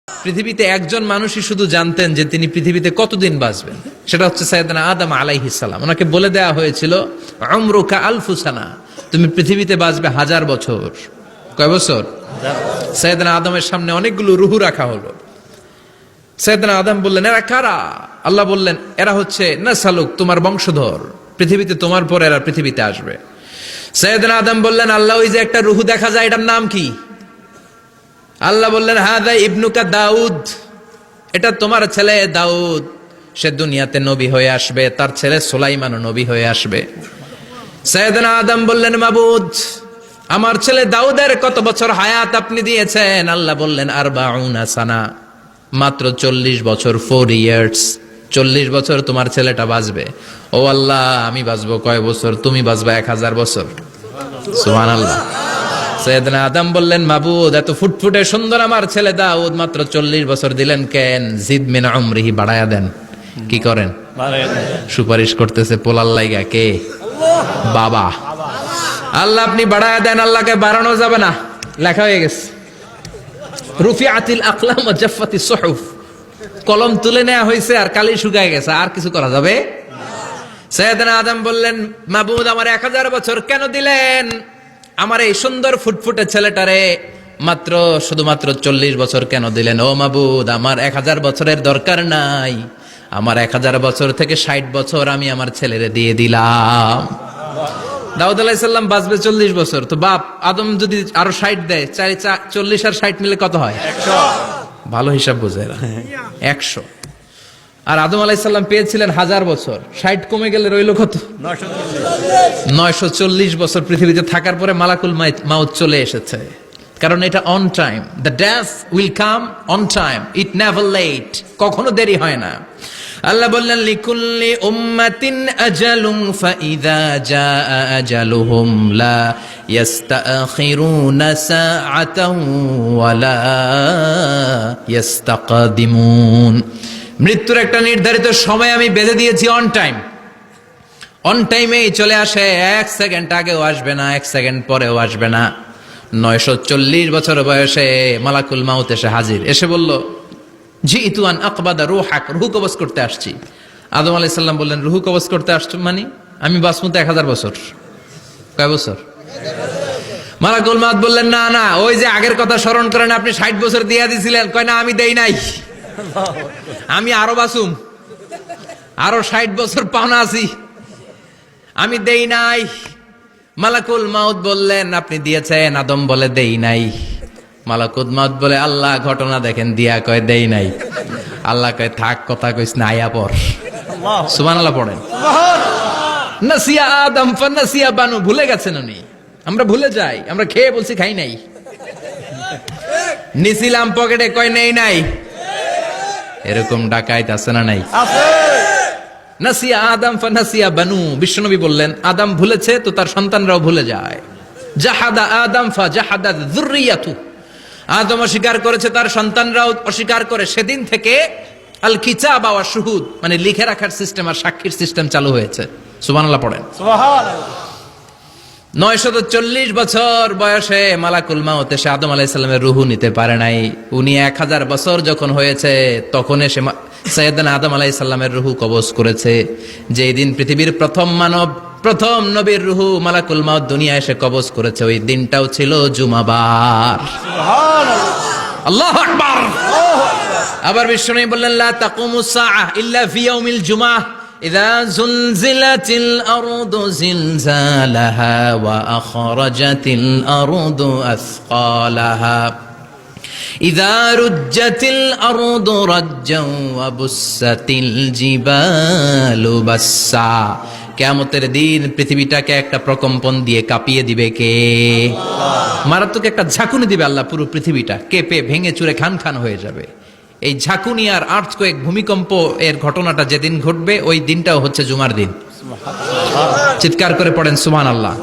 পৃথিবীতে একজন মানুষই শুধু জানতেন যে তিনি পৃথিবীতে কতদিন বাঁচবেন, সেটা হচ্ছে সাইয়েদনা আদম আলাইহিস সালাম। ওনাকে বলে দেওয়া হয়েছিল উমরুকা আলফু সানা, তুমি পৃথিবীতে বাঁচবে 1000 বছর। কয় বছর? সাইয়েদনা আদমের সামনে অনেকগুলো রুহু রাখা হলো। সাইয়েদনা আদম বললেন, এরা কারা? আল্লাহ বললেন, এরা হচ্ছে নাসালুক, তোমার বংশধর, পৃথিবীতে তোমার পর এরা পৃথিবীতে আসবে। সাইয়েদনা আদম বললেন, আল্লাহ ওই যে একটা রুহু দেখা যায়, এটার নাম কি? আল্লাহ বললেন, হাদা ইবনুকা দাউদ, এটা তোমার ছেলে দাউদ, সে দুনিয়াতে নবী হয়ে আসবে, তার ছেলে সুলাইমানও নবী হয়ে আসবে। সাইয়েদনা আদম বললেন, মাবুদ, আমার ছেলে দাউদের কত বছর হায়াত আপনি দিয়েছেন? আল্লাহ বললেন, 40 সানা, মাত্র 40 বছর, 4 ইয়ার্স, 40 বছর তোমার ছেলেটা বাঁচবে। ও আল্লাহ, আমি বাঁচবো কয় বছর? তুমি বাঁচবা 1000 বছর। সুবহানাল্লাহ। সাইয়েদনা আদম বললেন, মাবুদ, এত ফুটফুটে সুন্দর আমার ছেলে দাউদ, মাত্র 40 বছর দিলেন কেন? জিদ মিন উমরিহি, বাড়ায়া দেন। কি করেন? সুপারিশ করতেছে পোলার লাইগা কে? বাবা। আল্লাহ আপনি বাড়ায়া দেন। আল্লাহকে বাড়ানো যাবে না, লেখা হয়ে গেছে। রুফিআতিল আকলাম ওয়া জাফফাতিস সুহুফ, কলম তুলে নেওয়া হয়েছে আর কালি শুকায় গেছে, আর কিছু করা যাবে? সাইয়েদনা আদম বললেন, মাবুদ, আমার 1000 বছর কেন দিলেন? আমার এই সুন্দর ফুটফুটে ছেলেটারে মাত্র শুধুমাত্র 40 বছর কেন দিলেন? ও মাবুদ, আমার 1000 বছরের দরকার নাই, আমার 1000 বছর থেকে 60 বছর আমি আমার ছেলেরে দিয়ে দিলাম। দাউদ আলাইহিস সালাম বাঁচবে 40 বছর, তো বাপ আদম যদি আরো 60 দেয়, 40 আর 60 মিলে কত হয়? 100। ভালো হিসাব বোঝে 100। আর আদম আলাইহিস সালাম পেয়েছিলেন 1000 বছর, 60 কমে গেলে রইল কত? 940 বছর পৃথিবীতে থাকার পরে মালাকুল মাউত চলে এসেছে। কারণ এটা on time, the death will come on time, it never late, কখনো দেরি হয় না। আল্লাহ বললেন, লিকুল্লি উম্মাতিন আজালুন ফাইযা জাআ আজালুহুম লা ইস্তাখিরুনা সাআতান ওয়া লা ইস্তাকদিমুন। মৃত্যুর একটা নির্ধারিত সময় আমি বেঁধে দিয়েছি, অন টাইম, অন টাইমেই চলে আসে, 1 সেকেন্ড আগেও আসবে না, 1 সেকেন্ড পরেও আসবে না। 940 বছর বয়সে মালাকুল মাউত এসে হাজির, এসে বলল, জিইতু আন আকবাদা রূহাক, রূহ কবজ করতে আসছি। আদম আলাইহিস সালাম বললেন, রূহ কবজ করতে আসছো মানে? আমি বাঁচবো তো 1000 বছর। কয় বছর? মালাকুল মাউত বললেন, না না, ওই যে আগের কথা স্মরণ করেন, আপনি 60 বছর দিয়ে দিয়েছিলেন। কয় না, আমি দেই নাই, আমি আরো বাঁচুম, আরো 60 বছর পাওনা আছি, আমি দেই নাই। মালাকুল মাউত বললেন, আপনি দিয়েছেন? আদম বলে, দেই নাই। মালাকুল মাউত বলে, আল্লাহ ঘটনা দেখেন, দিয়া কয় দেই নাই। আল্লাহ কয়, থাক, কথা কইস না, আয়া পড়। সুবহানাল্লাহ পড়েন। নাসিয়া আদম ফানাসিয়া বানু, ভুলে গেছেন উনি। আমরা ভুলে যাই, আমরা খেয়ে বলছি খাই নাই, নিছিলাম পকেটে, কয় নেই নাই। এরকম ডাকাইত আছে না নাই? নাসিয়া আদম ফানাসিয়া বানু, বিশ্বনবী বললেন, আদম ভুলেছে তো তার সন্তানরাও ভুলে যায়। জাহাদা আদম ফাজাহাদা যুররিয়াতু, আদম অস্বীকার করেছে, তার সন্তানরাও অস্বীকার করে। সেদিন থেকে আল কিতাব ওয়া শুহুদ, মানে লিখে রাখার সিস্টেম আর সাক্ষীর সিস্টেম চালু হয়েছে। সুবহানাল্লাহ পড়েন। সুবহানাল্লাহ। 940 বছর বয়সে মালাকুল মাউত এসে আদম আলাইহিস সালামের রূহ নিতে পারে নাই। উনি 1000 বছর যখন হয়েছে তখন এসে সাইয়েদনা আদম আলাইহিস সালামের রূহ কবজ করেছে। যেই দিন পৃথিবীর প্রথম মানব, প্রথম নবীর রূহ মালাকুল মাউত দুনিয়া এসে কবজ করেছে, ওই দিনটাও ছিল জুমাবার। সুবহানাল্লাহ, আল্লাহু আকবার। আবার বিশ্বনবী বললেন, লা তাকুমুস সাআহ ইল্লা ফি ইয়াউমিল জুমআহ ইযা যুলজিলাতিল আরদু জিলজালাহা ওয়া আখরাজাতিল আরদু আসকালাহা ইযা রুজ্জাতিল আরদু রাজ্জান ওয়া বুসাতিল জিবালু বাসসা। কিয়ামতের দিন পৃথিবীটাকে একটা প্রকম্পন দিয়ে কাঁপিয়ে দিবে কে? আল্লাহ। মারাত্মক একটা ঝাঁকুনি দিবে আল্লাহ, পুরো পৃথিবীটা কেঁপে ভেঙে চুরে খান খান হয়ে যাবে। এই ঝাঁকুনি আর আর্থকোয়েক, ভূমিকম্প এর ঘটনাটা যেদিন ঘটবে, ওই দিনটাও হচ্ছে জুমার দিন। চিৎকার করে পড়েন সুবহানাল্লাহ।